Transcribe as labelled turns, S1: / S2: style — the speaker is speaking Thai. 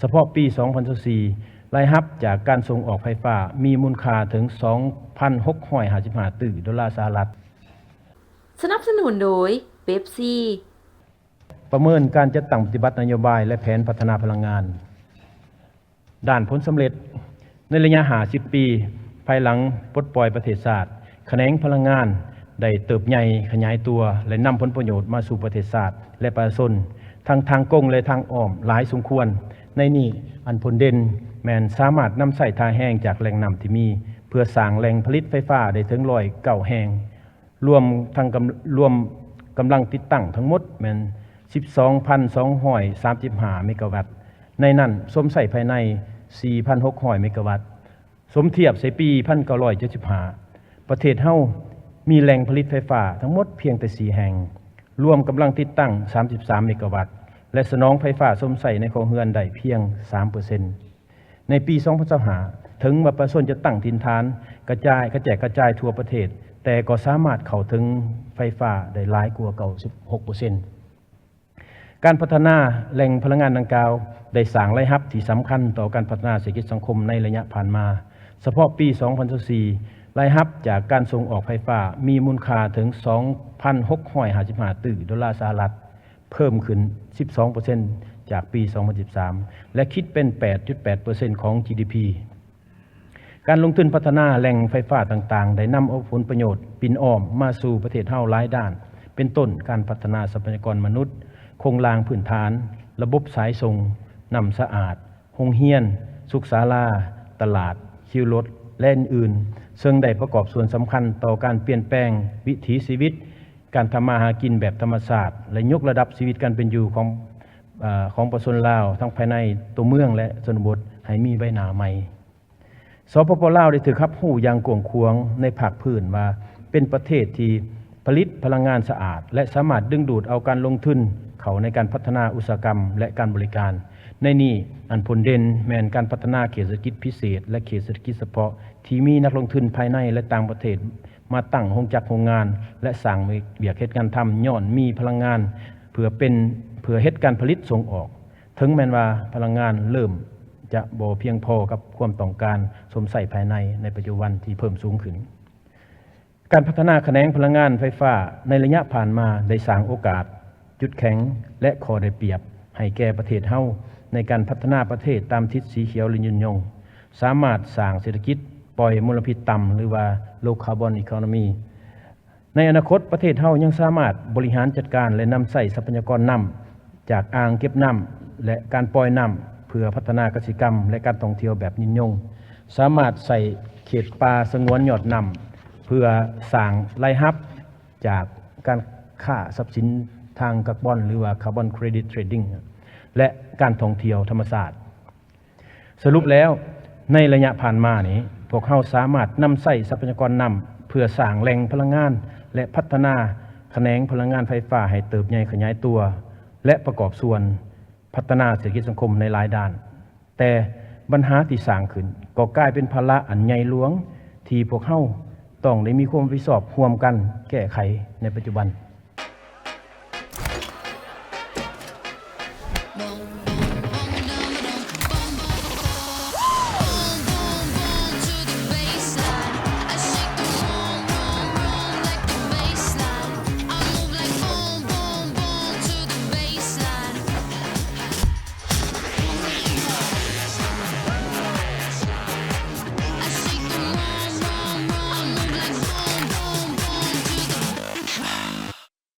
S1: เฉพาะปี 2024 รายรับจากการส่งออกไฟฟ้ามีมูลค่าถึง 2,655 ดอลลาร์สหรัฐ
S2: สนับสนุนโดยเป๊ปซี่
S1: ประเมินการจัดตั้งปฏิบัตินโยบายและแผนพัฒนาพลังงานด้านผลสำเร็จในระยะ50 ปีภายหลังปลดปล่อยประเทศชาติแขนงพลังงานได้เติบใหญ่ขยายตัวและนำผลประโยชน์มาสู่ประเทศชาติและประชาชนทั้งทางกงและทางอ้อมหลายสมควรในนี้อันผลเด่นแม่นสามารถนำใส่ทาแห้งจากแหล่งน้ำที่มีเพื่อสร้างแหล่งผลิตไฟฟ้าได้ถึง109แห่งรวมกำลังติดตั้งทั้งหมดแม่น 12,235 เมกะวัตต์ในนั้นสมใส่ภายใน 4,600 เมกะวัตต์สมเทียบใส่ปี 1975 ประเทศเฮามีแหล่งผลิตไฟฟ้าทั้งหมดเพียงแต่4แห่งรวมกำลังติดตั้ง33เมกะวัตต์และสนองไฟฟ้าสมใส่ในครัวเรือนได้เพียง 3% ในปี 2025ถึงว่าประชาชนจะตั้งถิ่นฐานกระจายทั่วประเทศแต่ก็สามารถเข้าถึงไฟฟ้าได้หลายกว่า 96% การพัฒนาแหล่งพลังงานดังกล่าวได้สร้างรายรับที่สำคัญต่อการพัฒนาเศรษฐกิจสังคมในระยะผ่านมาเฉพาะปี 2024 รายรับจากการส่งออกไฟฟ้ามีมูลค่าถึง 2,655 ดอลลาร์สหรัฐเพิ่มขึ้น 12% จากปี 2013 และคิดเป็น 8.8% ของ GDP การลงทุนพัฒนาแหล่งไฟฟ้าต่างๆได้นำเอาผลประโยชน์ปินอ้อมมาสู่ประเทศเฮาหลายด้านเป็นต้นการพัฒนาทรัพยากรมนุษย์โครงสร้างพื้นฐานระบบสายส่งน้ำสะอาดโรงเรียนสุขศาลาตลาดคิวรถและอื่นๆซึ่งได้ประกอบส่วนสำคัญต่อการเปลี่ยนแปลงวิถีชีวิตการทำมาหากินแบบธรรมชาติและยกระดับชีวิตการเป็นอยู่ของประชาชนลาวทั้งภายในตัวเมืองและชนบทให้มีใบหน้าใหม่สปป.ลาวได้ถือคับหู้อย่างกว้างขวางในภาคพื้นว่าเป็นประเทศที่ผลิตพลังงานสะอาดและสามารถดึงดูดเอาการลงทุนเข้าในการพัฒนาอุตสาหกรรมและการบริการในนี้อันผลเด่นแม่นการพัฒนาเขตเศรษฐกิจพิเศษและเขตเศรษฐกิจเฉพาะที่มีนักลงทุนภายในและต่างประเทศมาตั้งโรงจักรโรงงานและสร้างเวียกเฮ็ดการทำย้อนมีพลังงานเพื่อเฮ็ดการผลิตส่งออกถึงแม้นว่าพลังงานเริ่มจะบ่เพียงพอกับความต้องการสมใส่ภายในปัจจุบันที่เพิ่มสูงขึ้นการพัฒนาแขนงพลังงานไฟฟ้าในระยะผ่านมาได้สร้างโอกาสจุดแข็งและข้อได้เปรียบให้แก่ประเทศเฮาในการพัฒนาประเทศตามทิศสีเขียวและยืนยงสามารถสร้างเศรษฐกิจปล่อยมลพิษต่ำหรือว่า low carbon economy ในอนาคตประเทศเฮายังสามารถบริหารจัดการและนำใส่ทรัพยากรน้ำจากอ่างเก็บน้ำและการปล่อยน้ำเพื่อพัฒนากสิกรรมและการท่องเที่ยวแบบยืนยงสามารถใส่เขตป่าสงวนยอดน้ำเพื่อสร้างรายรับจากการค้าทรัพย์สินทางคาร์บอนหรือว่าคาร์บอนเครดิตเทรดดิ้งและการท่องเที่ยวธรรมชาติสรุปแล้วในระยะผ่านมานี้พวกเขาสามารถนำใส่ทรัพยากรน้ำเพื่อสร้างแหล่งพลังงานและพัฒนาแขนงพลังงานไฟฟ้าให้เติบใหญ่ขยายตัวและประกอบส่วนพัฒนาเศรษฐกิจสังคมในหลายด้านแต่ปัญหาที่สร้างขึ้นก็กลายเป็นภาระอันใหญ่หลวงที่พวกเขาต้องได้มีความรับผิดชอบร่วมกันแก้ไขในปัจจุบัน